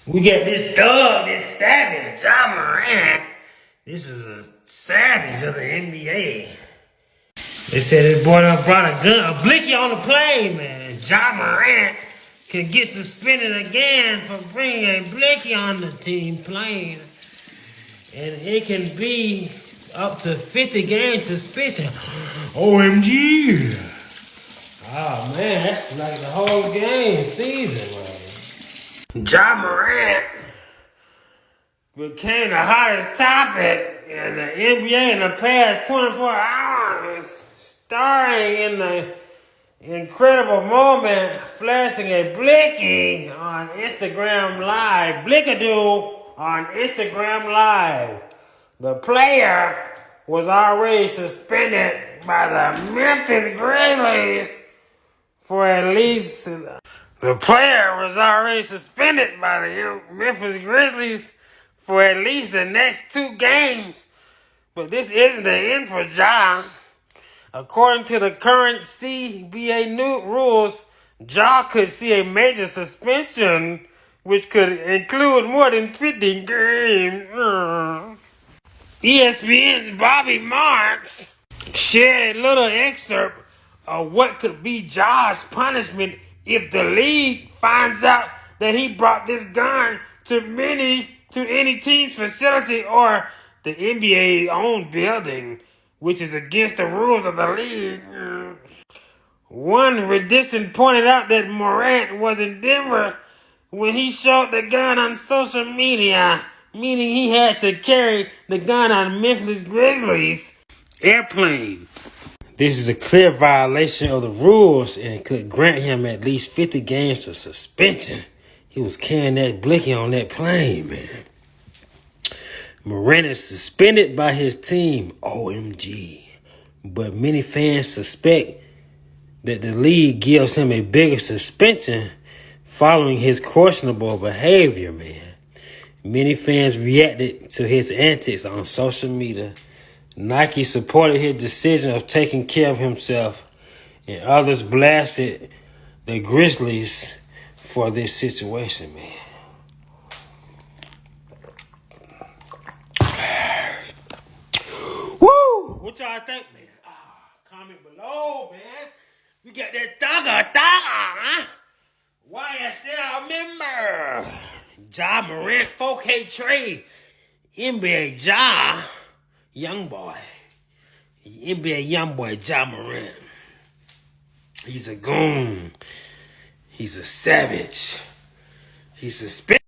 We got this thug, this savage, Morant. This is a savage of the NBA. They said this boy done brought a gun, a blicky on the plane, man. Morant can get suspended again for bringing a blicky on the team plane. And it can be up to 50 game suspension. OMG. Oh, man, that's like the whole game season, man. Morant became the hottest topic in the NBA in the past 24 hours, starring in the incredible moment flashing a blicky on Instagram Live. Blickadoo on Instagram Live. The player was already suspended by the Memphis Grizzlies for at least... The player was already suspended by the Memphis Grizzlies for at least the next 2 games. But this isn't the end for Ja. According to the current CBA new rules, Ja could see a major suspension, which could include more than 50 games. ESPN's Bobby Marks shared a little excerpt of what could be Ja's punishment if the league finds out that he brought this gun to any team's facility or the NBA's own building, which is against the rules of the league. One rendition pointed out that Morant was in Denver when he showed the gun on social media, meaning he had to carry the gun on Memphis Grizzlies airplane. This is a clear violation of the rules and could grant him at least 50 games of suspension. He was carrying that blicky on that plane, man. Morant is suspended by his team, OMG. But many fans suspect that the league gives him a bigger suspension following his questionable behavior, man. Many fans reacted to his antics on social media. Nike supported his decision of taking care of himself, and others blasted the Grizzlies for this situation, man. Woo! What y'all think, man? Comment below, man. We got that thugger, huh? YSL member. Morant 4K trade. NBA young boy. NBA young boy Morant. He's a goon. He's a savage. He's suspicious.